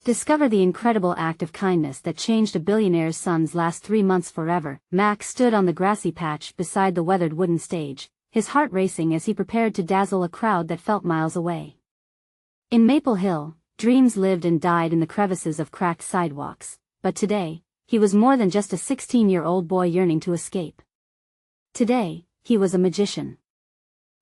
Discover the incredible act of kindness that changed a billionaire's son's last 3 months forever. Max stood on the grassy patch beside the weathered wooden stage, his heart racing as he prepared to dazzle a crowd that felt miles away. In Maple Hill, dreams lived and died in the crevices of cracked sidewalks, but today, he was more than just a 16-year-old boy yearning to escape. Today, he was a magician.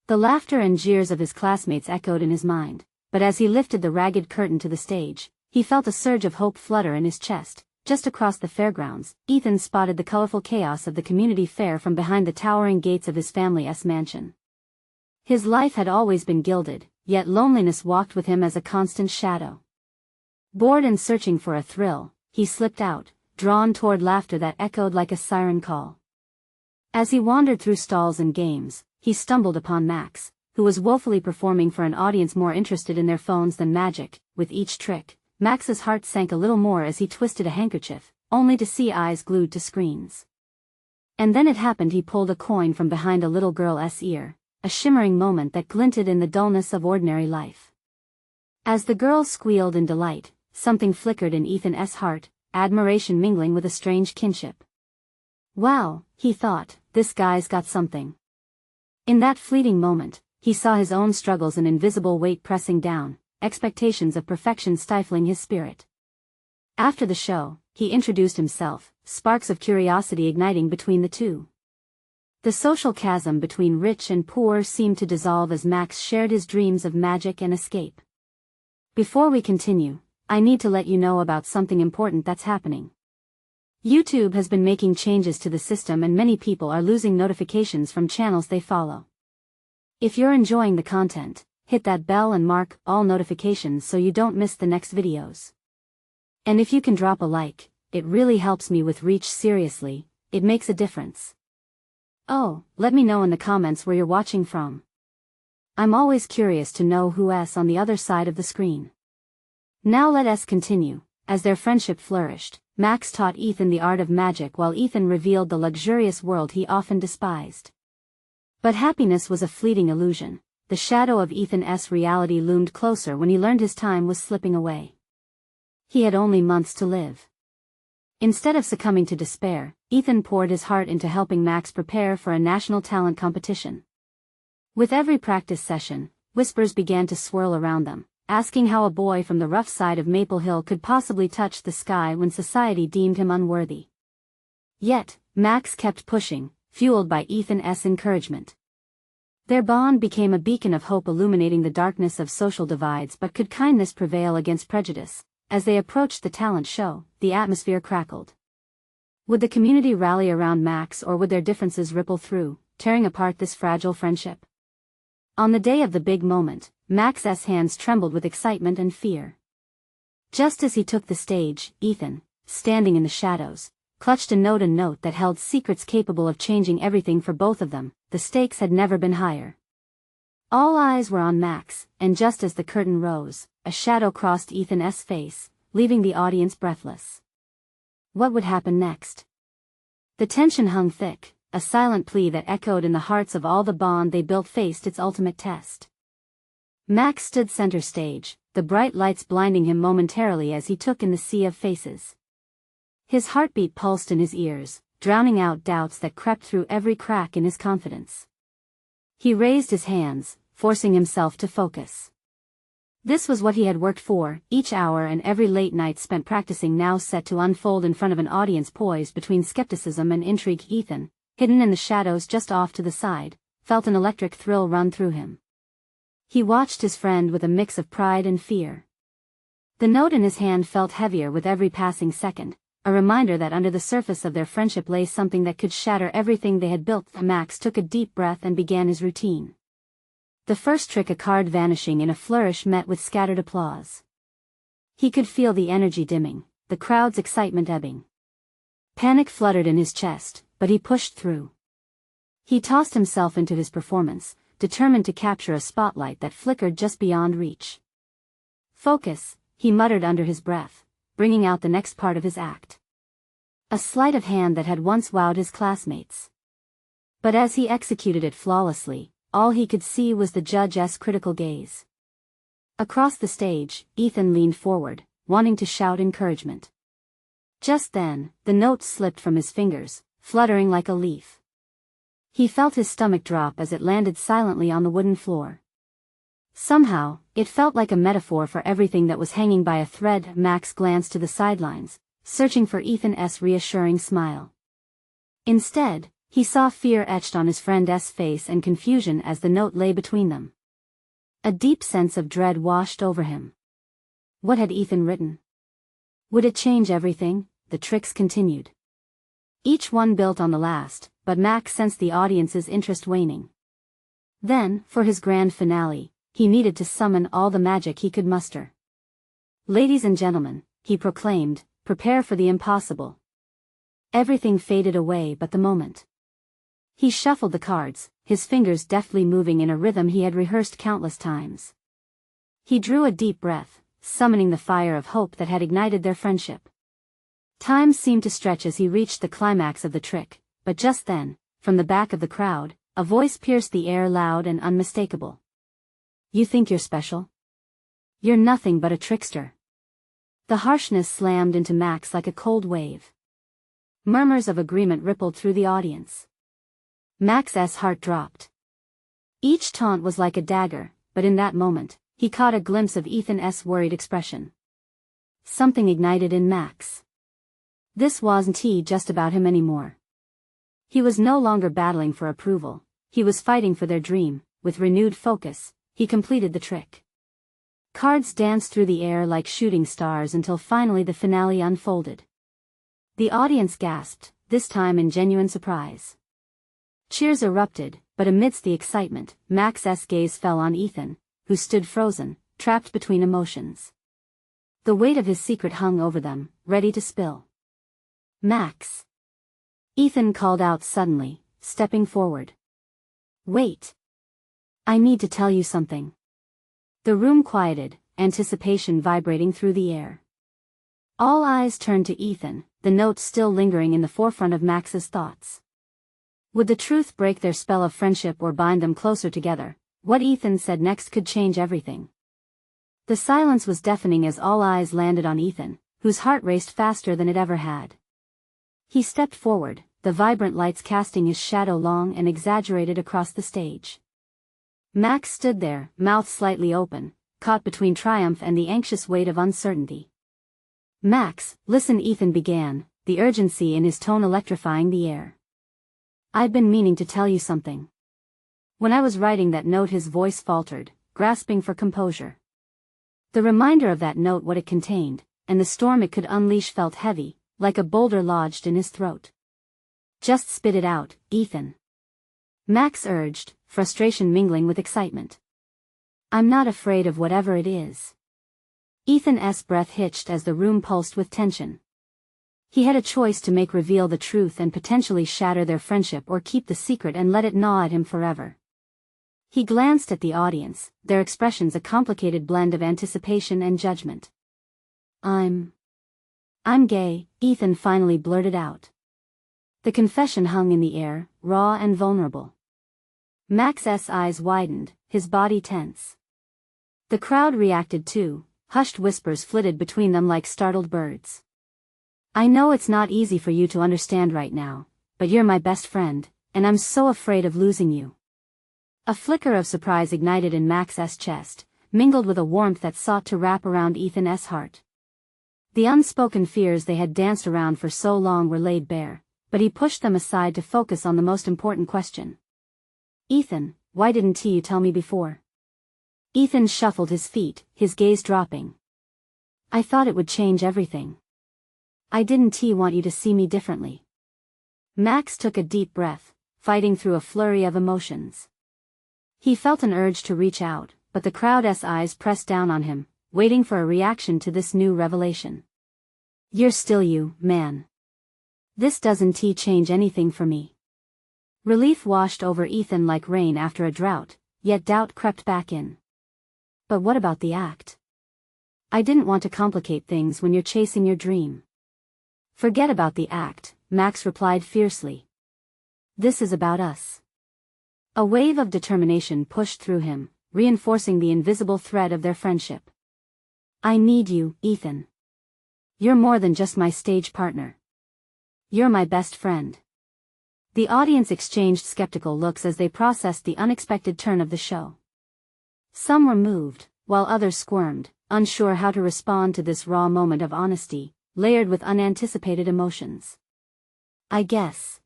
The laughter and jeers of his classmates echoed in his mind, but as he lifted the ragged curtain to the stage, he felt a surge of hope flutter in his chest. Just across the fairgrounds, Ethan spotted the colorful chaos of the community fair from behind the towering gates of his family's mansion. His life had always been gilded, yet loneliness walked with him as a constant shadow. Bored and searching for a thrill, he slipped out, drawn toward laughter that echoed like a siren call. As he wandered through stalls and games, he stumbled upon Max, who was woefully performing for an audience more interested in their phones than magic. With each trick, Max's heart sank a little more as he twisted a handkerchief, only to see eyes glued to screens. And then it happened. He pulled a coin from behind a little girl's ear, a shimmering moment that glinted in the dullness of ordinary life. As the girl squealed in delight, something flickered in Ethan's heart, admiration mingling with a strange kinship. Wow, he thought, this guy's got something. In that fleeting moment, he saw his own struggles, an invisible weight pressing down, expectations of perfection stifling his spirit. After the show, he introduced himself, sparks of curiosity igniting between the two. The social chasm between rich and poor seemed to dissolve as Max shared his dreams of magic and escape. Before we continue, I need to let you know about something important that's happening. YouTube has been making changes to the system and many people are losing notifications from channels they follow. If you're enjoying the content, hit that bell and mark all notifications so you don't miss the next videos. And if you can drop a like, it really helps me with reach. Seriously, it makes a difference. Oh, let me know in the comments where you're watching from. I'm always curious to know who's on the other side of the screen. Now let us continue. As their friendship flourished, Max taught Ethan the art of magic while Ethan revealed the luxurious world he often despised. But happiness was a fleeting illusion. The shadow of Ethan's reality loomed closer when he learned his time was slipping away. He had only months to live. Instead of succumbing to despair, Ethan poured his heart into helping Max prepare for a national talent competition. With every practice session, whispers began to swirl around them, asking how a boy from the rough side of Maple Hill could possibly touch the sky when society deemed him unworthy. Yet, Max kept pushing, fueled by Ethan's encouragement. Their bond became a beacon of hope illuminating the darkness of social divides. But could kindness prevail against prejudice? As they approached the talent show, the atmosphere crackled. Would the community rally around Max, or would their differences ripple through, tearing apart this fragile friendship? On the day of the big moment, Max's hands trembled with excitement and fear. Just as he took the stage, Ethan, standing in the shadows, clutched a note that held secrets capable of changing everything for both of them. The stakes had never been higher. All eyes were on Max, and just as the curtain rose, a shadow crossed Ethan's face, leaving the audience breathless. What would happen next? The tension hung thick, a silent plea that echoed in the hearts of all. The bond they built faced its ultimate test. Max stood center stage, the bright lights blinding him momentarily as he took in the sea of faces. His heartbeat pulsed in his ears, drowning out doubts that crept through every crack in his confidence. He raised his hands, forcing himself to focus. This was what he had worked for. Each hour and every late night spent practicing now set to unfold in front of an audience poised between skepticism and intrigue. Ethan, hidden in the shadows just off to the side, felt an electric thrill run through him. He watched his friend with a mix of pride and fear. The note in his hand felt heavier with every passing second, a reminder that under the surface of their friendship lay something that could shatter everything they had built. Max took a deep breath and began his routine. The first trick, a card vanishing in a flourish, met with scattered applause. He could feel the energy dimming, the crowd's excitement ebbing. Panic fluttered in his chest, but he pushed through. He tossed himself into his performance, determined to capture a spotlight that flickered just beyond reach. Focus, he muttered under his breath, bringing out the next part of his act. A sleight of hand that had once wowed his classmates. But as he executed it flawlessly, all he could see was the judge's critical gaze. Across the stage, Ethan leaned forward, wanting to shout encouragement. Just then, the note slipped from his fingers, fluttering like a leaf. He felt his stomach drop as it landed silently on the wooden floor. Somehow, it felt like a metaphor for everything that was hanging by a thread. Max glanced to the sidelines, searching for Ethan's reassuring smile. Instead, he saw fear etched on his friend's face and confusion as the note lay between them. A deep sense of dread washed over him. What had Ethan written? Would it change everything? The tricks continued. Each one built on the last, but Max sensed the audience's interest waning. Then, for his grand finale, he needed to summon all the magic he could muster. Ladies and gentlemen, he proclaimed, prepare for the impossible. Everything faded away but the moment. He shuffled the cards, his fingers deftly moving in a rhythm he had rehearsed countless times. He drew a deep breath, summoning the fire of hope that had ignited their friendship. Time seemed to stretch as he reached the climax of the trick, but just then, from the back of the crowd, a voice pierced the air loud and unmistakable. You think you're special? You're nothing but a trickster. The harshness slammed into Max like a cold wave. Murmurs of agreement rippled through the audience. Max's heart dropped. Each taunt was like a dagger, but in that moment, he caught a glimpse of Ethan's worried expression. Something ignited in Max. This wasn't just about him anymore. He was no longer battling for approval, he was fighting for their dream. With renewed focus, he completed the trick. Cards danced through the air like shooting stars until finally the finale unfolded. The audience gasped, this time in genuine surprise. Cheers erupted, but amidst the excitement, Max's gaze fell on Ethan, who stood frozen, trapped between emotions. The weight of his secret hung over them, ready to spill. Max. Ethan called out suddenly, stepping forward. Wait. I need to tell you something. The room quieted, anticipation vibrating through the air. All eyes turned to Ethan, the note still lingering in the forefront of Max's thoughts. Would the truth break their spell of friendship or bind them closer together? What Ethan said next could change everything. The silence was deafening as all eyes landed on Ethan, whose heart raced faster than it ever had. He stepped forward, the vibrant lights casting his shadow long and exaggerated across the stage. Max stood there, mouth slightly open, caught between triumph and the anxious weight of uncertainty. Max, listen, Ethan began, the urgency in his tone electrifying the air. I've been meaning to tell you something. When I was writing that note, his voice faltered, grasping for composure. The reminder of that note, what it contained, and the storm it could unleash felt heavy, like a boulder lodged in his throat. Just spit it out, Ethan. Max urged, frustration mingling with excitement. I'm not afraid of whatever it is. Ethan's breath hitched as the room pulsed with tension. He had a choice to make: reveal the truth and potentially shatter their friendship, or keep the secret and let it gnaw at him forever. He glanced at the audience, their expressions a complicated blend of anticipation and judgment. I'm gay, Ethan finally blurted out. The confession hung in the air, raw and vulnerable. Max's eyes widened, his body tense. The crowd reacted too, hushed whispers flitted between them like startled birds. I know it's not easy for you to understand right now, but you're my best friend, and I'm so afraid of losing you. A flicker of surprise ignited in Max's chest, mingled with a warmth that sought to wrap around Ethan's heart. The unspoken fears they had danced around for so long were laid bare, but he pushed them aside to focus on the most important question. Ethan, why didn't you tell me before? Ethan shuffled his feet, his gaze dropping. I thought it would change everything. I didn't want you to see me differently. Max took a deep breath, fighting through a flurry of emotions. He felt an urge to reach out, but the crowd's eyes pressed down on him, waiting for a reaction to this new revelation. You're still you, man. This doesn't change anything for me. Relief washed over Ethan like rain after a drought, yet doubt crept back in. But what about the act? I didn't want to complicate things when you're chasing your dream. Forget about the act, Max replied fiercely. This is about us. A wave of determination pushed through him, reinforcing the invisible thread of their friendship. I need you, Ethan. You're more than just my stage partner. You're my best friend." The audience exchanged skeptical looks as they processed the unexpected turn of the show. Some were moved, while others squirmed, unsure how to respond to this raw moment of honesty, layered with unanticipated emotions. I guess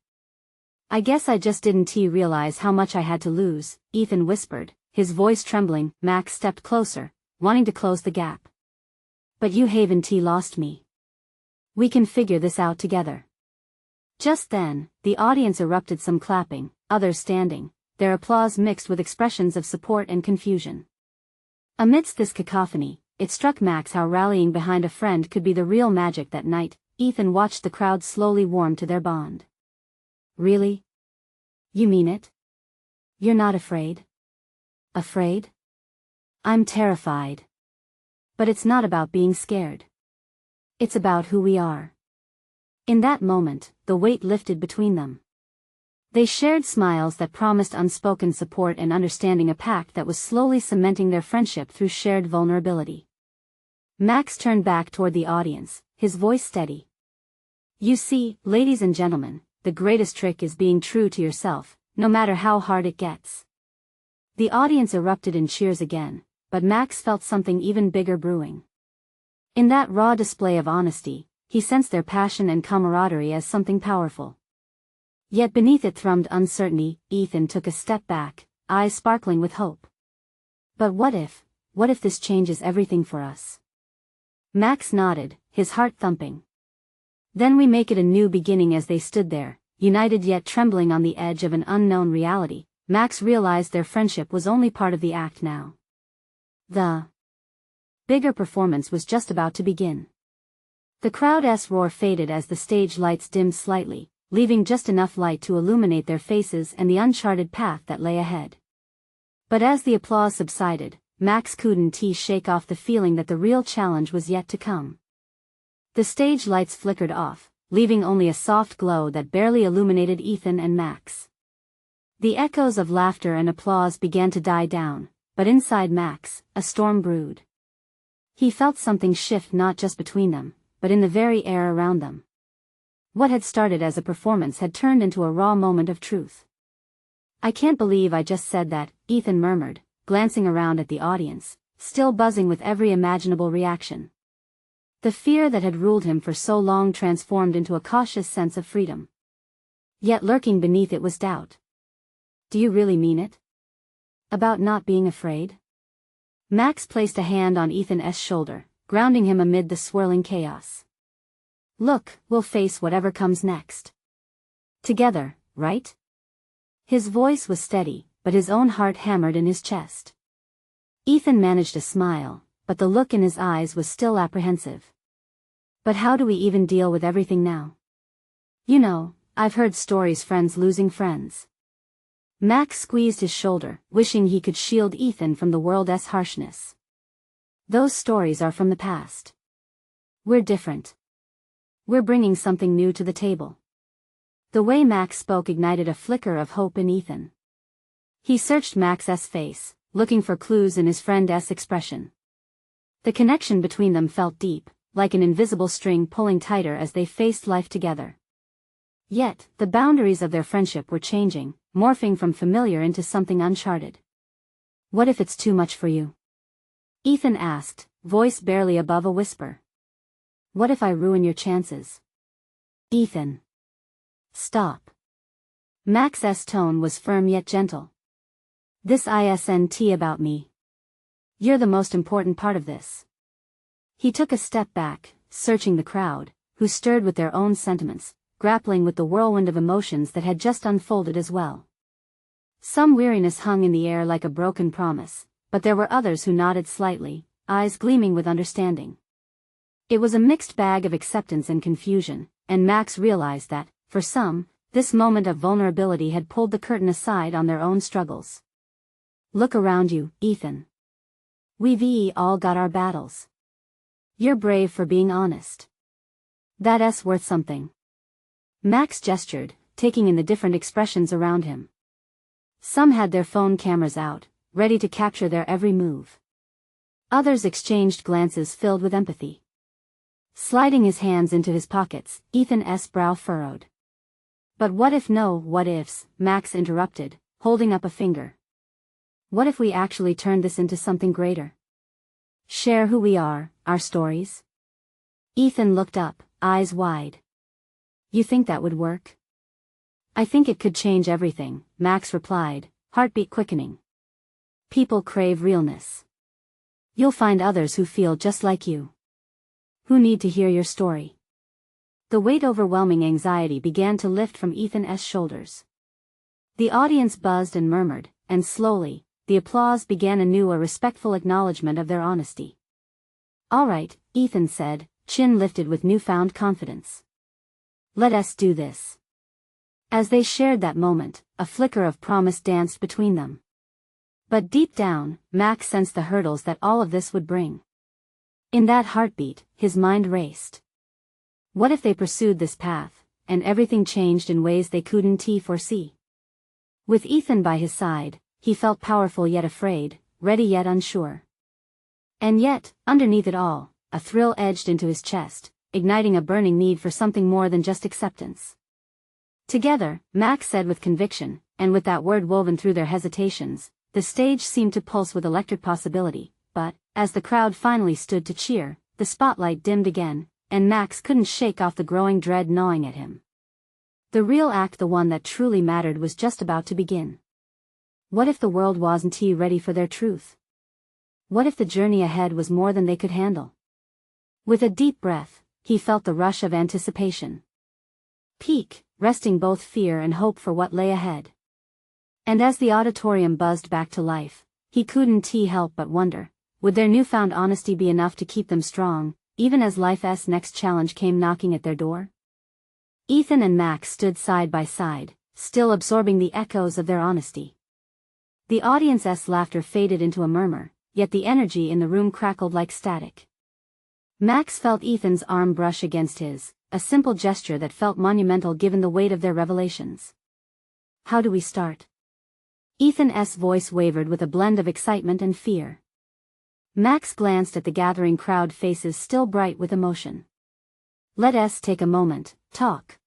I just didn't realize how much I had to lose," Ethan whispered, his voice trembling. Max stepped closer, wanting to close the gap. "But you haven't lost me. We can figure this out together." Just then, the audience erupted, some clapping, others standing, their applause mixed with expressions of support and confusion. Amidst this cacophony, it struck Max how rallying behind a friend could be the real magic that night. Ethan watched the crowd slowly warm to their bond. "Really? You mean it? You're not afraid?" "Afraid? I'm terrified. But it's not about being scared. It's about who we are." In that moment, the weight lifted between them. They shared smiles that promised unspoken support and understanding, a pact that was slowly cementing their friendship through shared vulnerability. Max turned back toward the audience, his voice steady. "You see, ladies and gentlemen, the greatest trick is being true to yourself, no matter how hard it gets." The audience erupted in cheers again, but Max felt something even bigger brewing. In that raw display of honesty, he sensed their passion and camaraderie as something powerful. Yet beneath it thrummed uncertainty. Ethan took a step back, eyes sparkling with hope. "But what if this changes everything for us?" Max nodded, his heart thumping. "Then we make it a new beginning." As they stood there, united yet trembling on the edge of an unknown reality, Max realized their friendship was only part of the act now. The bigger performance was just about to begin. The crowd's roar faded as the stage lights dimmed slightly, leaving just enough light to illuminate their faces and the uncharted path that lay ahead. But as the applause subsided, Max couldn't shake off the feeling that the real challenge was yet to come. The stage lights flickered off, leaving only a soft glow that barely illuminated Ethan and Max. The echoes of laughter and applause began to die down, but inside Max, a storm brewed. He felt something shift, not just between them, but in the very air around them. What had started as a performance had turned into a raw moment of truth. "I can't believe I just said that," Ethan murmured, glancing around at the audience, still buzzing with every imaginable reaction. The fear that had ruled him for so long transformed into a cautious sense of freedom. Yet lurking beneath it was doubt. "Do you really mean it? About not being afraid?" Max placed a hand on Ethan's shoulder, grounding him amid the swirling chaos. "Look, we'll face whatever comes next. Together, right?" His voice was steady, but his own heart hammered in his chest. Ethan managed a smile, but the look in his eyes was still apprehensive. "But how do we even deal with everything now? You know, I've heard stories, friends losing friends." Max squeezed his shoulder, wishing he could shield Ethan from the world's harshness. "Those stories are from the past. We're different. We're bringing something new to the table." The way Max spoke ignited a flicker of hope in Ethan. He searched Max's face, looking for clues in his friend's expression. The connection between them felt deep, like an invisible string pulling tighter as they faced life together. Yet, the boundaries of their friendship were changing, morphing from familiar into something uncharted. "What if it's too much for you?" Ethan asked, voice barely above a whisper. "What if I ruin your chances?" "Ethan. Stop." Max's tone was firm yet gentle. "This isn't about me. You're the most important part of this." He took a step back, searching the crowd, who stirred with their own sentiments, grappling with the whirlwind of emotions that had just unfolded as well. Some weariness hung in the air like a broken promise, but there were others who nodded slightly, eyes gleaming with understanding. It was a mixed bag of acceptance and confusion, and Max realized that, for some, this moment of vulnerability had pulled the curtain aside on their own struggles. "Look around you, Ethan. We've all got our battles. You're brave for being honest. That's worth something." Max gestured, taking in the different expressions around him. Some had their phone cameras out, ready to capture their every move. Others exchanged glances filled with empathy. Sliding his hands into his pockets, Ethan's brow furrowed. But what if no what ifs, Max interrupted, holding up a finger. What if we actually turned this into something greater? Share who we are, our stories? Ethan looked up, eyes wide. You think that would work? I think it could change everything, Max replied, heartbeat quickening. People crave realness. You'll find others who feel just like you. Who need to hear your story. The weight overwhelming anxiety began to lift from Ethan's shoulders. The audience buzzed and murmured, and slowly, the applause began anew, a respectful acknowledgement of their honesty. All right, Ethan said, chin lifted with newfound confidence. Let us do this. As they shared that moment, a flicker of promise danced between them. But deep down, Max sensed the hurdles that all of this would bring. In that heartbeat, his mind raced. What if they pursued this path, and everything changed in ways they couldn't foresee? With Ethan by his side, he felt powerful yet afraid, ready yet unsure. And yet, underneath it all, a thrill edged into his chest, igniting a burning need for something more than just acceptance. Together, Max said with conviction, and with that word woven through their hesitations, the stage seemed to pulse with electric possibility, but, as the crowd finally stood to cheer, the spotlight dimmed again, and Max couldn't shake off the growing dread gnawing at him. The real act, the one that truly mattered, was just about to begin. What if the world wasn't ready for their truth? What if the journey ahead was more than they could handle? With a deep breath, he felt the rush of anticipation. Peak, resting both fear and hope for what lay ahead. And as the auditorium buzzed back to life, he couldn't help but wonder, would their newfound honesty be enough to keep them strong, even as life's next challenge came knocking at their door? Ethan and Max stood side by side, still absorbing the echoes of their honesty. The audience's laughter faded into a murmur, yet the energy in the room crackled like static. Max felt Ethan's arm brush against his, a simple gesture that felt monumental given the weight of their revelations. How do we start? Ethan's voice wavered with a blend of excitement and fear. Max glanced at the gathering crowd, faces still bright with emotion. Let us take a moment, talk.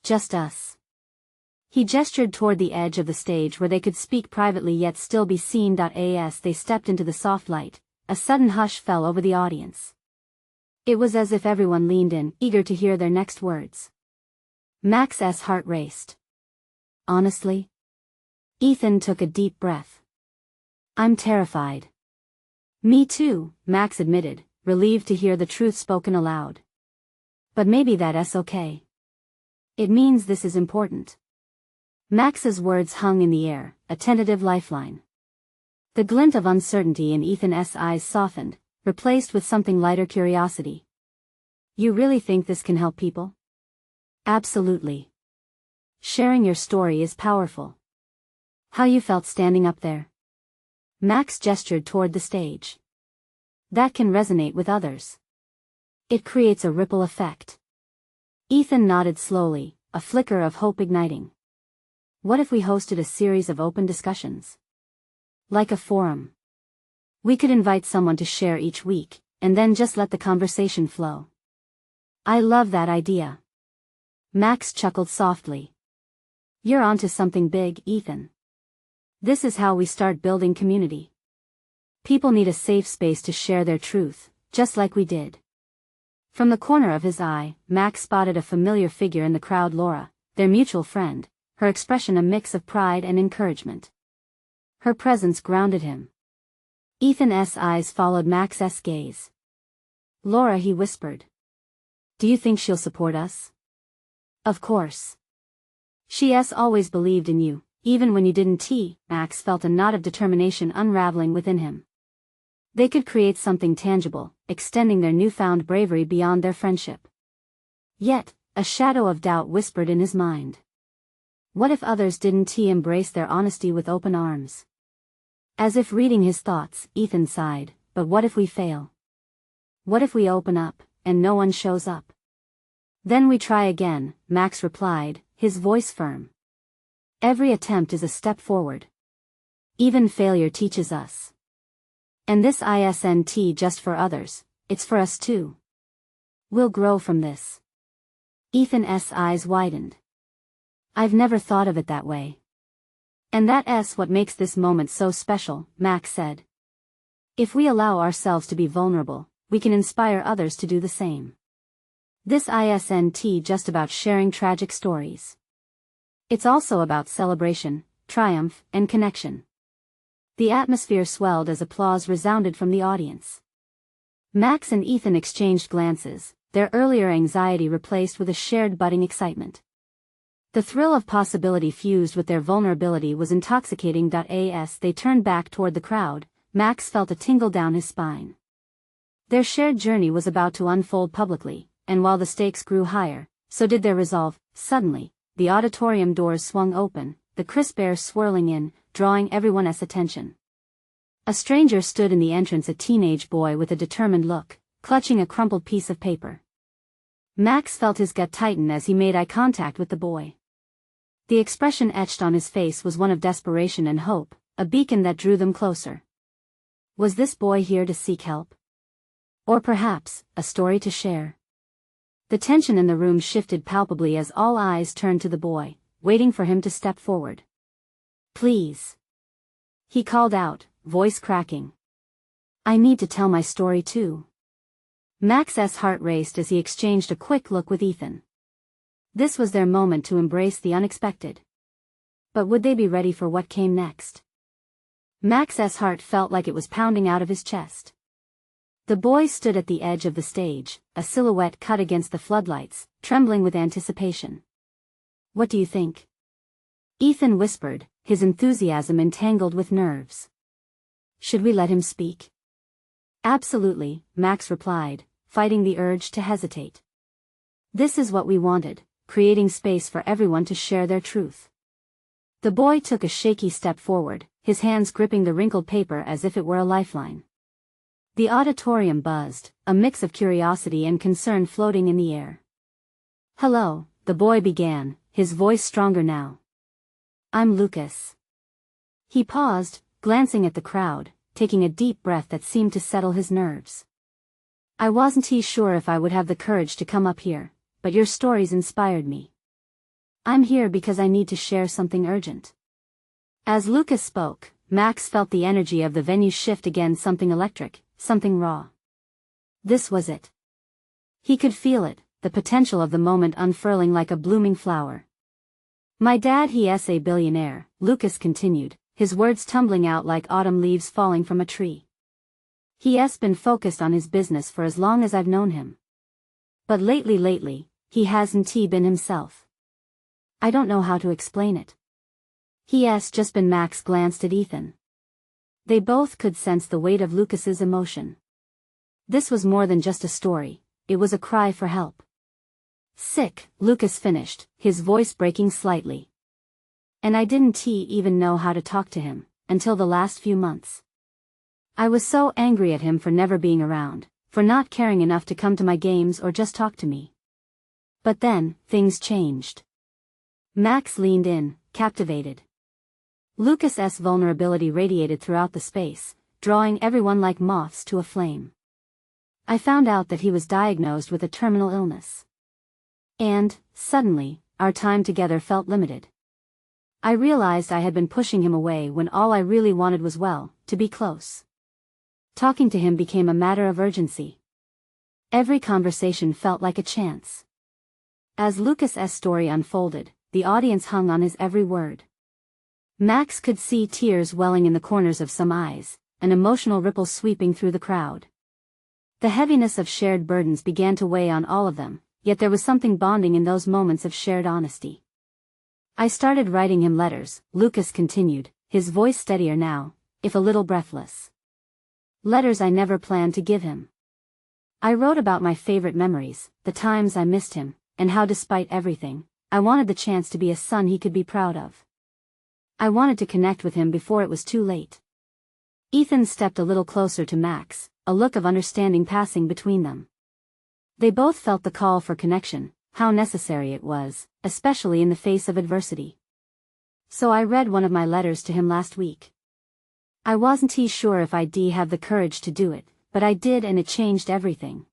Just us. He gestured toward the edge of the stage where they could speak privately yet still be seen. As they stepped into the soft light, a sudden hush fell over the audience. It was as if everyone leaned in, eager to hear their next words. Max's heart raced. Honestly? Ethan took a deep breath. I'm terrified. Me too, Max admitted, relieved to hear the truth spoken aloud. But maybe that's okay. It means this is important. Max's words hung in the air, a tentative lifeline. The glint of uncertainty in Ethan's eyes softened, replaced with something lighter, curiosity. You really think this can help people? Absolutely. Sharing your story is powerful. How you felt standing up there? Max gestured toward the stage. That can resonate with others. It creates a ripple effect. Ethan nodded slowly, a flicker of hope igniting. What if we hosted a series of open discussions? Like a forum. We could invite someone to share each week, and then just let the conversation flow. I love that idea. Max chuckled softly. You're onto something big, Ethan. This is how we start building community. People need a safe space to share their truth, just like we did. From the corner of his eye, Max spotted a familiar figure in the crowd, Laura, their mutual friend, her expression a mix of pride and encouragement. Her presence grounded him. Ethan's eyes followed Max's gaze. Laura, he whispered. Do you think she'll support us? Of course. She's always believed in you, even when you didn't. Max felt a knot of determination unraveling within him. They could create something tangible, extending their newfound bravery beyond their friendship. Yet, a shadow of doubt whispered in his mind. What if others didn't embrace their honesty with open arms? As if reading his thoughts, Ethan sighed, but what if we fail? What if we open up, and no one shows up? Then we try again, Max replied, his voice firm. Every attempt is a step forward. Even failure teaches us. And this isn't just for others, it's for us too. We'll grow from this. Ethan's eyes widened. I've never thought of it that way. And that's what makes this moment so special, Max said. If we allow ourselves to be vulnerable, we can inspire others to do the same. This isn't just about sharing tragic stories. It's also about celebration, triumph, and connection. The atmosphere swelled as applause resounded from the audience. Max and Ethan exchanged glances, their earlier anxiety replaced with a shared budding excitement. The thrill of possibility fused with their vulnerability was intoxicating. As they turned back toward the crowd, Max felt a tingle down his spine. Their shared journey was about to unfold publicly, and while the stakes grew higher, so did their resolve. Suddenly, the auditorium doors swung open, the crisp air swirling in, drawing everyone's attention. A stranger stood in the entrance, a teenage boy with a determined look, clutching a crumpled piece of paper. Max felt his gut tighten as he made eye contact with the boy. The expression etched on his face was one of desperation and hope, a beacon that drew them closer. Was this boy here to seek help? Or perhaps, a story to share? The tension in the room shifted palpably as all eyes turned to the boy, waiting for him to step forward. Please. He called out, voice cracking. I need to tell my story too. Max's heart raced as he exchanged a quick look with Ethan. This was their moment to embrace the unexpected. But would they be ready for what came next? Max's heart felt like it was pounding out of his chest. The boy stood at the edge of the stage, a silhouette cut against the floodlights, trembling with anticipation. What do you think? Ethan whispered, his enthusiasm entangled with nerves. Should we let him speak? Absolutely, Max replied, fighting the urge to hesitate. This is what we wanted, creating space for everyone to share their truth. The boy took a shaky step forward, his hands gripping the wrinkled paper as if it were a lifeline. The auditorium buzzed, a mix of curiosity and concern floating in the air. Hello, the boy began, his voice stronger now. I'm Lucas. He paused, glancing at the crowd, taking a deep breath that seemed to settle his nerves. I wasn't sure if I would have the courage to come up here, but your stories inspired me. I'm here because I need to share something urgent. As Lucas spoke, Max felt the energy of the venue shift again, something electric, something raw. This was it. He could feel it, the potential of the moment unfurling like a blooming flower. My dad, he's a billionaire, Lucas continued, his words tumbling out like autumn leaves falling from a tree. He's been focused on his business for as long as I've known him. But lately, he hasn't been himself. I don't know how to explain it. He's just been. Max glanced at Ethan. They both could sense the weight of Lucas's emotion. This was more than just a story, it was a cry for help. Sick, Lucas finished, his voice breaking slightly. And I didn't even know how to talk to him, until the last few months. I was so angry at him for never being around, for not caring enough to come to my games or just talk to me. But then, things changed. Max leaned in, captivated. Lucas's vulnerability radiated throughout the space, drawing everyone like moths to a flame. I found out that he was diagnosed with a terminal illness. And, suddenly, our time together felt limited. I realized I had been pushing him away when all I really wanted was, well, to be close. Talking to him became a matter of urgency. Every conversation felt like a chance. As Lucas's story unfolded, the audience hung on his every word. Max could see tears welling in the corners of some eyes, an emotional ripple sweeping through the crowd. The heaviness of shared burdens began to weigh on all of them, yet there was something bonding in those moments of shared honesty. I started writing him letters, Lucas continued, his voice steadier now, if a little breathless. Letters I never planned to give him. I wrote about my favorite memories, the times I missed him, and how despite everything, I wanted the chance to be a son he could be proud of. I wanted to connect with him before it was too late. Ethan stepped a little closer to Max, a look of understanding passing between them. They both felt the call for connection, how necessary it was, especially in the face of adversity. So I read one of my letters to him last week. I wasn't sure if I'd have the courage to do it, but I did, and it changed everything.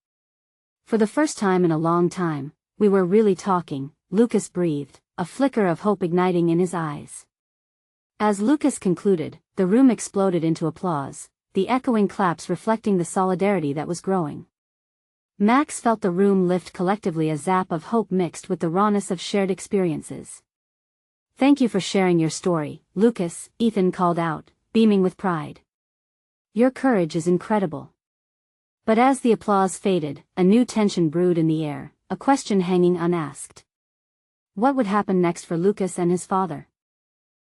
For the first time in a long time, we were really talking, Lucas breathed, a flicker of hope igniting in his eyes. As Lucas concluded, the room exploded into applause, the echoing claps reflecting the solidarity that was growing. Max felt the room lift collectively, a zap of hope mixed with the rawness of shared experiences. "Thank you for sharing your story, Lucas," Ethan called out, beaming with pride. "Your courage is incredible." But as the applause faded, a new tension brewed in the air, a question hanging unasked. What would happen next for Lucas and his father?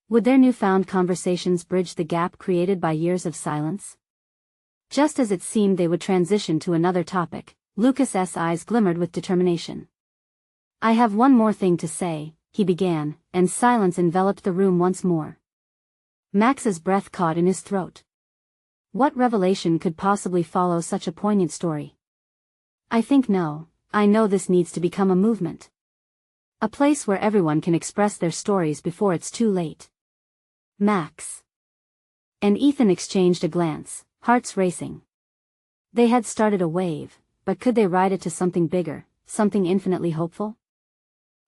Would their newfound conversations bridge the gap created by years of silence? Just as it seemed they would transition to another topic, Lucas's eyes glimmered with determination. "I have one more thing to say," he began, and silence enveloped the room once more. Max's breath caught in his throat. What revelation could possibly follow such a poignant story? I know this needs to become a movement. A place where everyone can express their stories before it's too late." Max and Ethan exchanged a glance, hearts racing. They had started a wave, but could they ride it to something bigger, something infinitely hopeful?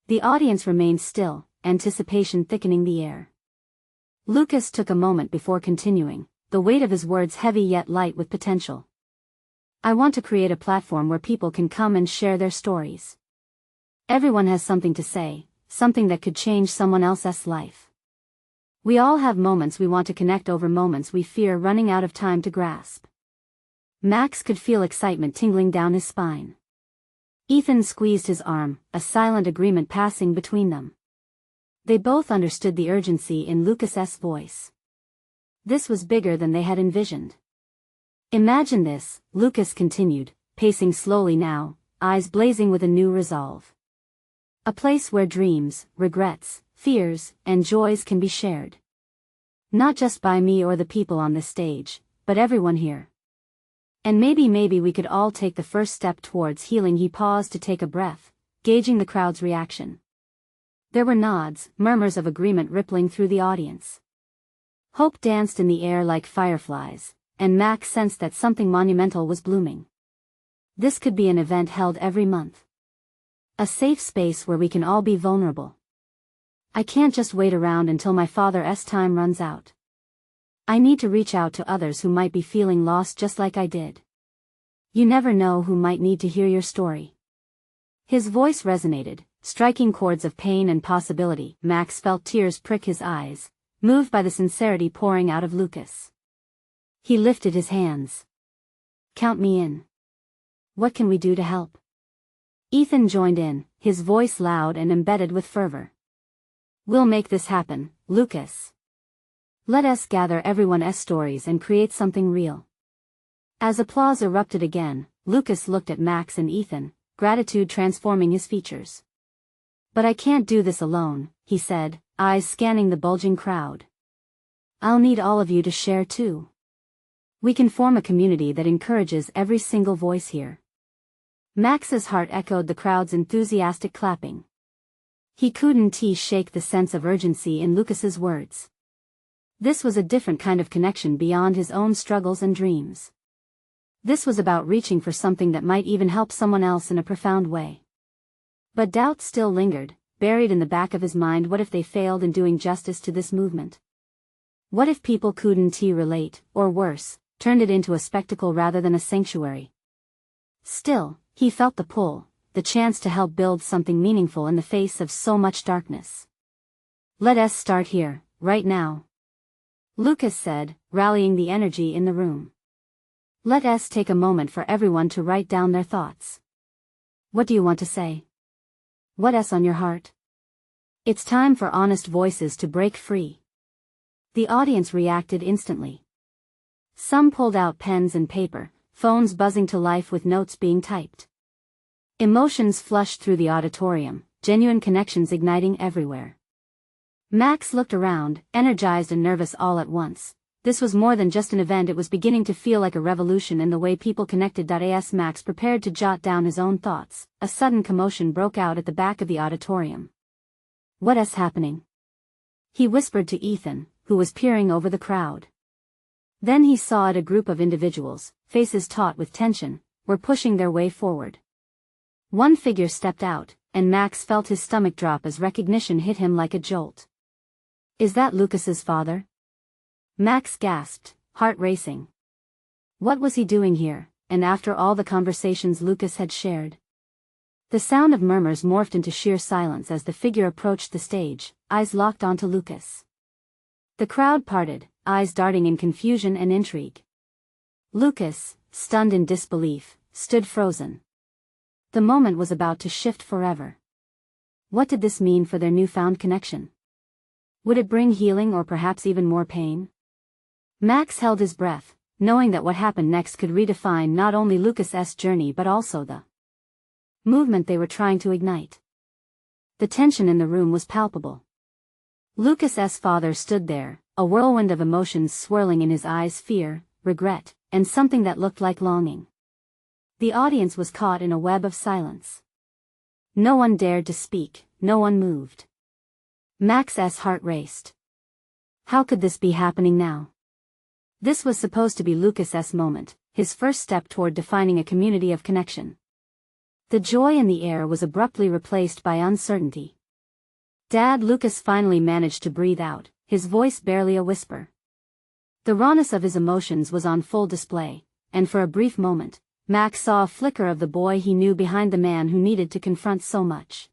The audience remained still, anticipation thickening the air. Lucas took a moment before continuing, the weight of his words heavy yet light with potential. "I want to create a platform where people can come and share their stories. Everyone has something to say, something that could change someone else's life. We all have moments we want to connect over, moments we fear running out of time to grasp." Max could feel excitement tingling down his spine. Ethan squeezed his arm, a silent agreement passing between them. They both understood the urgency in Lucas's voice. This was bigger than they had envisioned. "Imagine this," Lucas continued, pacing slowly now, eyes blazing with a new resolve. "A place where dreams, regrets, fears, and joys can be shared. Not just by me or the people on this stage, but everyone here. And maybe we could all take the first step towards healing." He paused to take a breath, gauging the crowd's reaction. There were nods, murmurs of agreement rippling through the audience. Hope danced in the air like fireflies, and Max sensed that something monumental was blooming. This could be an event held every month. A safe space where we can all be vulnerable. "I can't just wait around until my father's time runs out. I need to reach out to others who might be feeling lost just like I did. You never know who might need to hear your story." His voice resonated, striking chords of pain and possibility. Max felt tears prick his eyes, moved by the sincerity pouring out of Lucas. He lifted his hands. "Count me in. What can we do to help?" Ethan joined in, his voice loud and embedded with fervor. "We'll make this happen, Lucas. Let us gather everyone's stories and create something real." As applause erupted again, Lucas looked at Max and Ethan, gratitude transforming his features. "But I can't do this alone," he said, eyes scanning the bulging crowd. "I'll need all of you to share too. We can form a community that encourages every single voice here." Max's heart echoed the crowd's enthusiastic clapping. He couldn't shake the sense of urgency in Lucas's words. This was a different kind of connection beyond his own struggles and dreams. This was about reaching for something that might even help someone else in a profound way. But doubt still lingered, buried in the back of his mind. What if they failed in doing justice to this movement? What if people couldn't relate, or worse, turned it into a spectacle rather than a sanctuary? Still, he felt the pull, the chance to help build something meaningful in the face of so much darkness. "Let us start here, right now," Lucas said, rallying the energy in the room. "Let us take a moment for everyone to write down their thoughts. What do you want to say? What's on your heart? It's time for honest voices to break free." The audience reacted instantly. Some pulled out pens and paper, phones buzzing to life with notes being typed. Emotions flushed through the auditorium, genuine connections igniting everywhere. Max looked around, energized and nervous all at once. This was more than just an event, it was beginning to feel like a revolution in the way people connected. As Max prepared to jot down his own thoughts, a sudden commotion broke out at the back of the auditorium. "What's happening?" he whispered to Ethan, who was peering over the crowd. Then he saw it, a group of individuals, faces taut with tension, were pushing their way forward. One figure stepped out, and Max felt his stomach drop as recognition hit him like a jolt. "Is that Lucas's father?" Max gasped, heart racing. What was he doing here, and after all the conversations Lucas had shared? The sound of murmurs morphed into sheer silence as the figure approached the stage, eyes locked onto Lucas. The crowd parted, eyes darting in confusion and intrigue. Lucas, stunned in disbelief, stood frozen. The moment was about to shift forever. What did this mean for their newfound connection? Would it bring healing or perhaps even more pain? Max held his breath, knowing that what happened next could redefine not only Lucas's journey but also the movement they were trying to ignite. The tension in the room was palpable. Lucas's father stood there, a whirlwind of emotions swirling in his eyes: fear, regret, and something that looked like longing. The audience was caught in a web of silence. No one dared to speak, no one moved. Max's heart raced. How could this be happening now? This was supposed to be Lucas's moment, his first step toward defining a community of connection. The joy in the air was abruptly replaced by uncertainty. "Dad," Lucas finally managed to breathe out, his voice barely a whisper. The rawness of his emotions was on full display, and for a brief moment, Max saw a flicker of the boy he knew behind the man who needed to confront so much.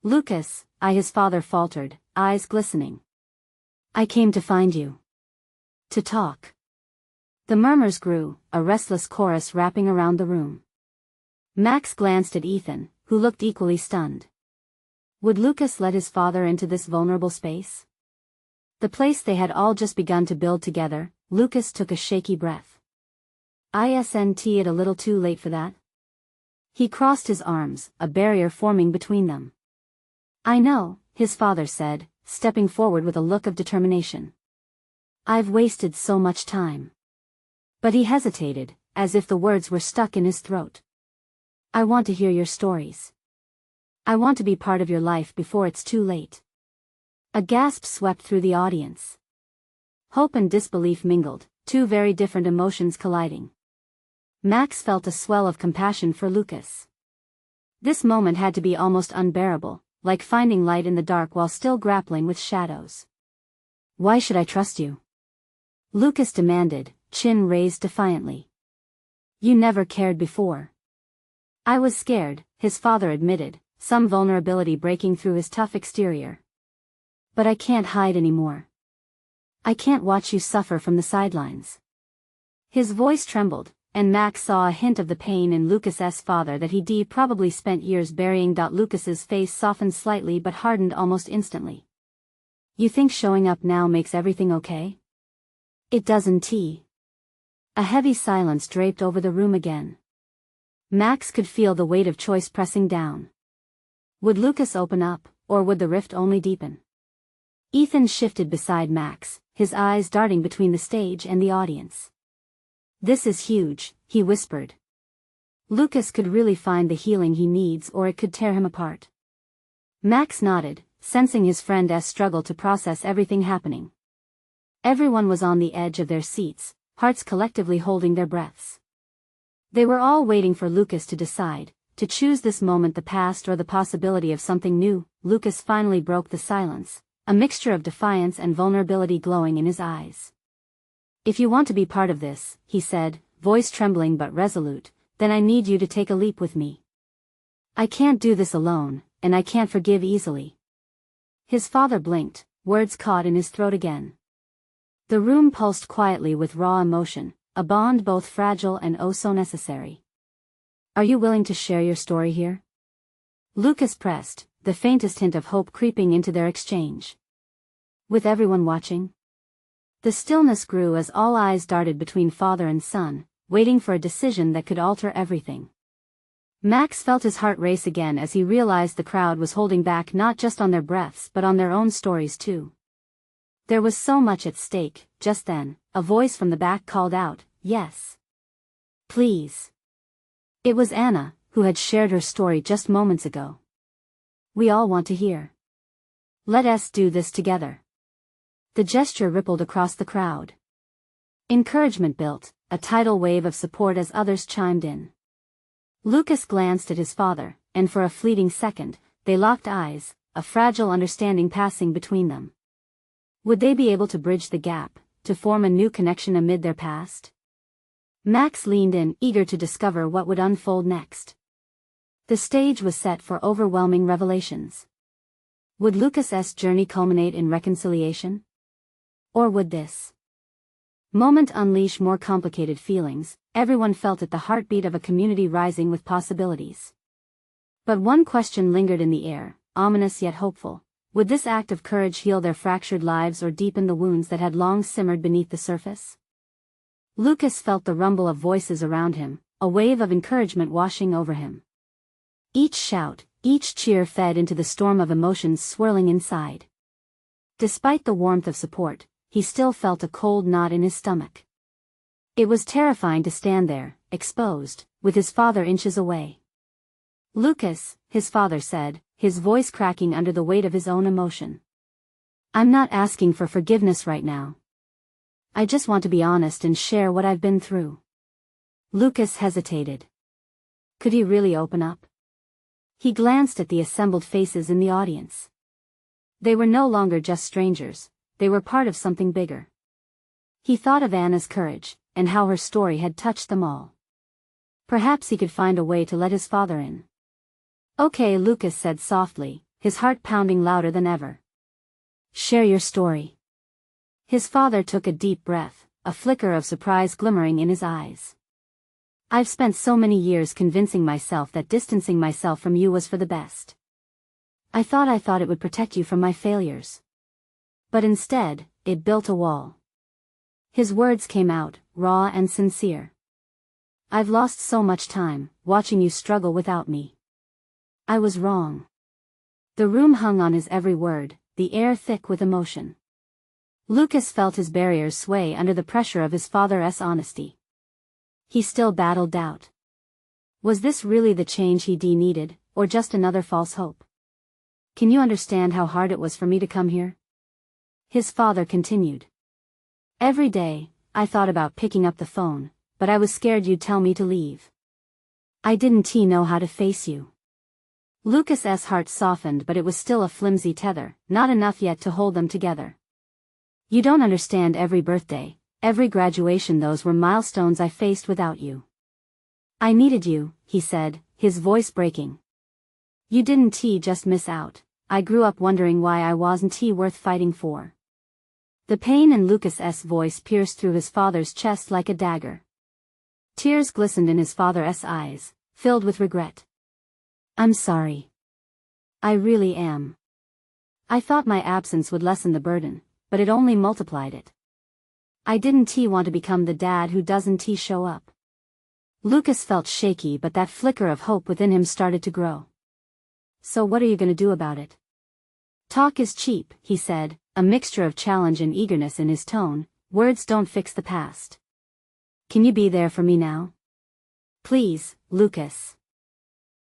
"Lucas," his father faltered, eyes glistening. "I came to find you. To talk." The murmurs grew, a restless chorus wrapping around the room. Max glanced at Ethan, who looked equally stunned. Would Lucas let his father into this vulnerable space? The place they had all just begun to build together. Lucas took a shaky breath. Isn't it a little too late for that? He crossed his arms, a barrier forming between them. "I know," his father said, stepping forward with a look of determination. "I've wasted so much time." But he hesitated, as if the words were stuck in his throat. "I want to hear your stories. I want to be part of your life before it's too late." A gasp swept through the audience. Hope and disbelief mingled, two very different emotions colliding. Max felt a swell of compassion for Lucas. This moment had to be almost unbearable, like finding light in the dark while still grappling with shadows. "Why should I trust you?" Lucas demanded, chin raised defiantly. "You never cared before." "I was scared," his father admitted, some vulnerability breaking through his tough exterior. "But I can't hide anymore. I can't watch you suffer from the sidelines." His voice trembled, and Max saw a hint of the pain in Lucas's father that he'd probably spent years burying. Lucas's face softened slightly but hardened almost instantly. "You think showing up now makes everything okay?" "It doesn't." A heavy silence draped over the room again. Max could feel the weight of choice pressing down. Would Lucas open up, or would the rift only deepen? Ethan shifted beside Max, his eyes darting between the stage and the audience. "This is huge," he whispered. "Lucas could really find the healing he needs, or it could tear him apart." Max nodded, sensing his friend's struggle to process everything happening. Everyone was on the edge of their seats, hearts collectively holding their breaths. They were all waiting for Lucas to decide, to choose this moment, the past or the possibility of something new. Lucas finally broke the silence, a mixture of defiance and vulnerability glowing in his eyes. "If you want to be part of this," he said, voice trembling but resolute, "then I need you to take a leap with me. I can't do this alone, and I can't forgive easily." His father blinked, words caught in his throat again. The room pulsed quietly with raw emotion, a bond both fragile and oh so necessary. "Are you willing to share your story here?" Lucas pressed, the faintest hint of hope creeping into their exchange. "With everyone watching?" The stillness grew as all eyes darted between father and son, waiting for a decision that could alter everything. Max felt his heart race again as he realized the crowd was holding back not just on their breaths but on their own stories too. There was so much at stake. Just then, a voice from the back called out, "Yes. Please." It was Anna, who had shared her story just moments ago. "We all want to hear. Let us do this together." The gesture rippled across the crowd. Encouragement built, a tidal wave of support as others chimed in. Lucas glanced at his father, and for a fleeting second, they locked eyes, a fragile understanding passing between them. Would they be able to bridge the gap, to form a new connection amid their past? Max leaned in, eager to discover what would unfold next. The stage was set for overwhelming revelations. Would Lucas's journey culminate in reconciliation? Or would this moment unleash more complicated feelings? Everyone felt it, the heartbeat of a community rising with possibilities. But one question lingered in the air, ominous yet hopeful. Would this act of courage heal their fractured lives or deepen the wounds that had long simmered beneath the surface? Lucas felt the rumble of voices around him, a wave of encouragement washing over him. Each shout, each cheer fed into the storm of emotions swirling inside. Despite the warmth of support, he still felt a cold knot in his stomach. It was terrifying to stand there, exposed, with his father inches away. "Lucas," his father said, his voice cracking under the weight of his own emotion. "I'm not asking for forgiveness right now. I just want to be honest and share what I've been through." Lucas hesitated. Could he really open up? He glanced at the assembled faces in the audience. They were no longer just strangers, they were part of something bigger. He thought of Anna's courage, and how her story had touched them all. Perhaps he could find a way to let his father in. "Okay," Lucas said softly, his heart pounding louder than ever. "Share your story." His father took a deep breath, a flicker of surprise glimmering in his eyes. "I've spent so many years convincing myself that distancing myself from you was for the best. I thought it would protect you from my failures. But instead, it built a wall." His words came out, raw and sincere. "I've lost so much time, watching you struggle without me. I was wrong." The room hung on his every word, the air thick with emotion. Lucas felt his barriers sway under the pressure of his father's honesty. He still battled doubt. Was this really the change he needed, or just another false hope? "Can you understand how hard it was for me to come here?" His father continued. "Every day, I thought about picking up the phone, but I was scared you'd tell me to leave. I didn't know how to face you." Lucas's heart softened, but it was still a flimsy tether, not enough yet to hold them together. "You don't understand. Every birthday, every graduation, those were milestones I faced without you. I needed you," he said, his voice breaking. "You didn't just miss out. I grew up wondering why I wasn't worth fighting for." The pain in Lucas's voice pierced through his father's chest like a dagger. Tears glistened in his father's eyes, filled with regret. "I'm sorry. I really am. I thought my absence would lessen the burden, but it only multiplied it. I didn't want to become the dad who doesn't show up." Lucas felt shaky, but that flicker of hope within him started to grow. "So what are you going to do about it?" "Talk is cheap," he said, a mixture of challenge and eagerness in his tone. "Words don't fix the past. Can you be there for me now? Please, Lucas.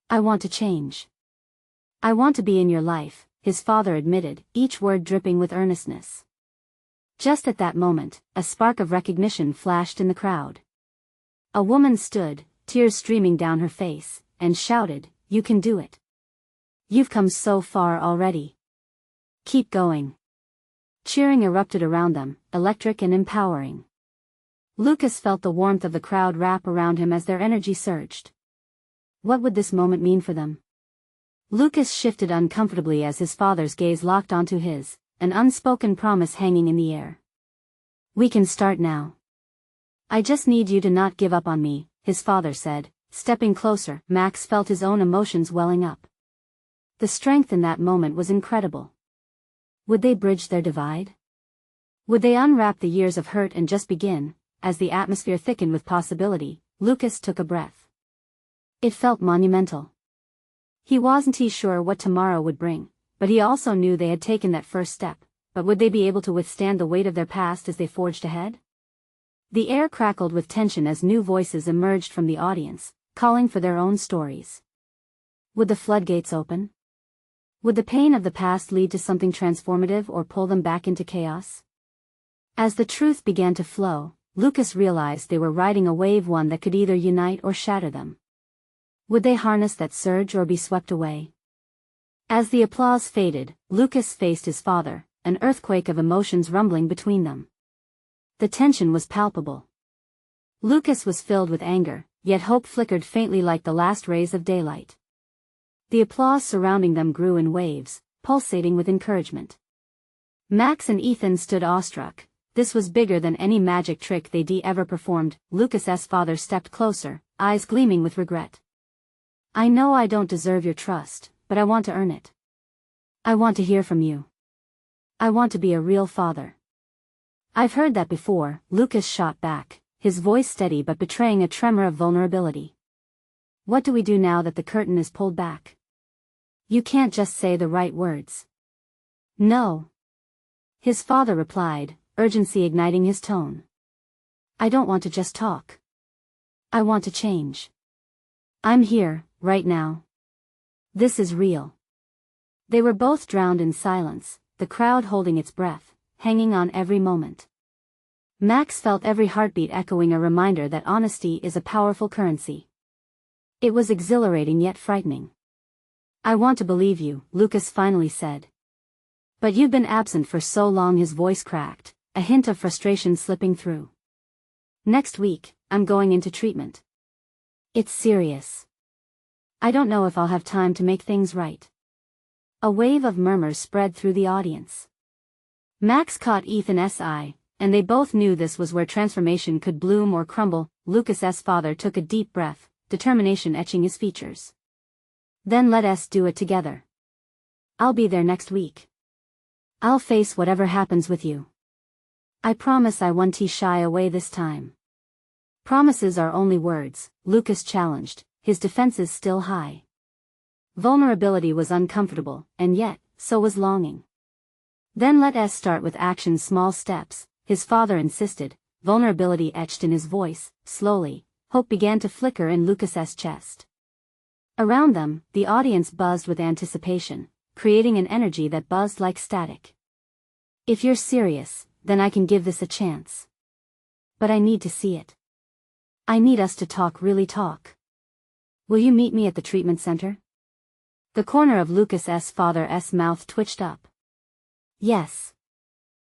I want to change. I want to be in your life," his father admitted, each word dripping with earnestness. Just at that moment, a spark of recognition flashed in the crowd. A woman stood, tears streaming down her face, and shouted, "You can do it. You've come so far already. Keep going." Cheering erupted around them, electric and empowering. Lucas felt the warmth of the crowd wrap around him as their energy surged. What would this moment mean for them? Lucas shifted uncomfortably as his father's gaze locked onto his, an unspoken promise hanging in the air. "We can start now. I just need you to not give up on me," his father said, stepping closer. Max felt his own emotions welling up. The strength in that moment was incredible. Would they bridge their divide? Would they unwrap the years of hurt and just begin? As the atmosphere thickened with possibility, Lucas took a breath. It felt monumental. He wasn't sure what tomorrow would bring, but he also knew they had taken that first step. But would they be able to withstand the weight of their past as they forged ahead? The air crackled with tension as new voices emerged from the audience, calling for their own stories. Would the floodgates open? Would the pain of the past lead to something transformative or pull them back into chaos? As the truth began to flow, Lucas realized they were riding a wave, one that could either unite or shatter them. Would they harness that surge or be swept away? As the applause faded, Lucas faced his father, an earthquake of emotions rumbling between them. The tension was palpable. Lucas was filled with anger, yet hope flickered faintly like the last rays of daylight. The applause surrounding them grew in waves, pulsating with encouragement. Max and Ethan stood awestruck. This was bigger than any magic trick they'd ever performed. Lucas's father stepped closer, eyes gleaming with regret. I know I don't deserve your trust, but I want to earn it. I want to hear from you. I want to be a real father. I've heard that before, Lucas shot back, his voice steady but betraying a tremor of vulnerability. What do we do now that the curtain is pulled back? You can't just say the right words. No. His father replied, urgency igniting his tone. I don't want to just talk. I want to change. I'm here, right now. This is real. They were both drowned in silence, the crowd holding its breath, hanging on every moment. Max felt every heartbeat echoing a reminder that honesty is a powerful currency. It was exhilarating yet frightening. I want to believe you, Lucas finally said. But you've been absent for so long. His voice cracked, a hint of frustration slipping through. Next week, I'm going into treatment. It's serious. I don't know if I'll have time to make things right. A wave of murmurs spread through the audience. Max caught Ethan's eye, and they both knew this was where transformation could bloom or crumble. Lucas's father took a deep breath, determination etching his features. Then let us do it together. I'll be there next week. I'll face whatever happens with you. I promise I won't shy away this time. Promises are only words, Lucas challenged, his defenses still high. Vulnerability was uncomfortable, and yet, so was longing. Then let us start with action, small steps, his father insisted, vulnerability etched in his voice. Slowly, hope began to flicker in Lucas's chest. Around them, the audience buzzed with anticipation, creating an energy that buzzed like static. If you're serious, then I can give this a chance. But I need to see it. I need us to talk, really talk. Will you meet me at the treatment center? The corner of Lucas's father's mouth twitched up. Yes.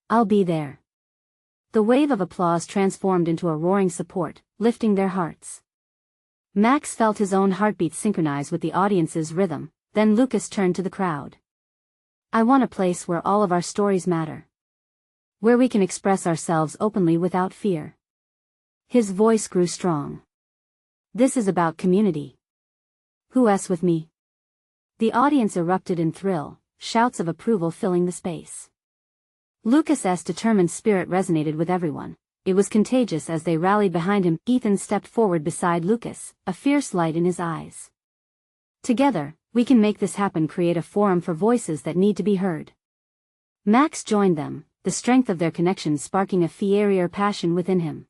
I'll be there. The wave of applause transformed into a roaring support, lifting their hearts. Max felt his own heartbeat synchronize with the audience's rhythm, then Lucas turned to the crowd. I want a place where all of our stories matter. Where we can express ourselves openly without fear. His voice grew strong. This is about community. Who's with me? The audience erupted in thrill, shouts of approval filling the space. Lucas's determined spirit resonated with everyone. It was contagious as they rallied behind him. Ethan stepped forward beside Lucas, a fierce light in his eyes. Together, we can make this happen. Create a forum for voices that need to be heard. Max joined them, the strength of their connection sparking a fiery passion within him.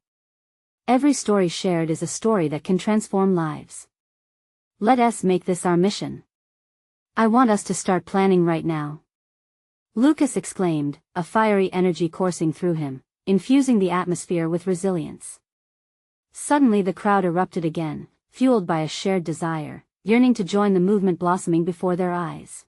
Every story shared is a story that can transform lives. Let us make this our mission. I want us to start planning right now. Lucas exclaimed, a fiery energy coursing through him, infusing the atmosphere with resilience. Suddenly the crowd erupted again, fueled by a shared desire, yearning to join the movement blossoming before their eyes.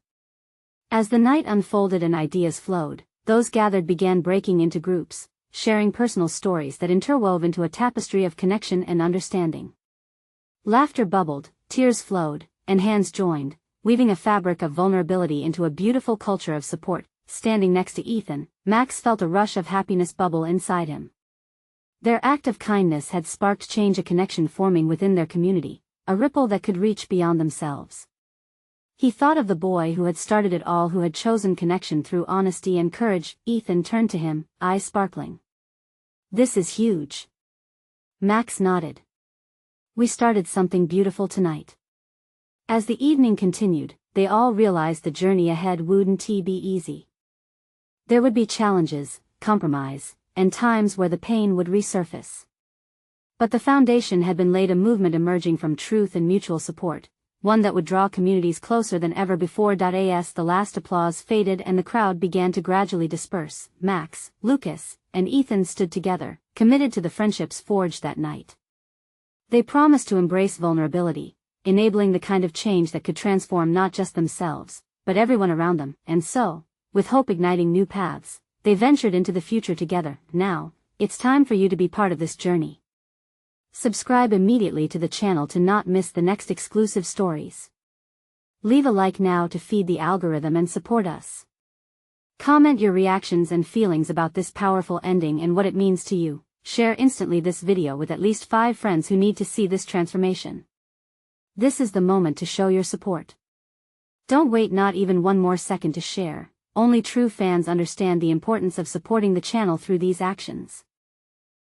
As the night unfolded and ideas flowed, those gathered began breaking into groups, sharing personal stories that interwove into a tapestry of connection and understanding. Laughter bubbled, tears flowed, and hands joined, weaving a fabric of vulnerability into a beautiful culture of support. Standing next to Ethan, Max felt a rush of happiness bubble inside him. Their act of kindness had sparked change, a connection forming within their community, a ripple that could reach beyond themselves. He thought of the boy who had started it all, who had chosen connection through honesty and courage. Ethan turned to him, eyes sparkling. This is huge. Max nodded. We started something beautiful tonight. As the evening continued, they all realized the journey ahead wouldn't be easy. There would be challenges, compromise, and times where the pain would resurface. But the foundation had been laid, a movement emerging from truth and mutual support, one that would draw communities closer than ever before. As the last applause faded and the crowd began to gradually disperse, Max, Lucas, and Ethan stood together, committed to the friendships forged that night. They promised to embrace vulnerability, enabling the kind of change that could transform not just themselves, but everyone around them. And so, with hope igniting new paths, they ventured into the future together. Now, it's time for you to be part of this journey. Subscribe immediately to the channel to not miss the next exclusive stories. Leave a like now to feed the algorithm and support us. Comment your reactions and feelings about this powerful ending and what it means to you. Share instantly this video with at least 5 friends who need to see this transformation. This is the moment to show your support. Don't wait not even one more second to share. Only true fans understand the importance of supporting the channel through these actions.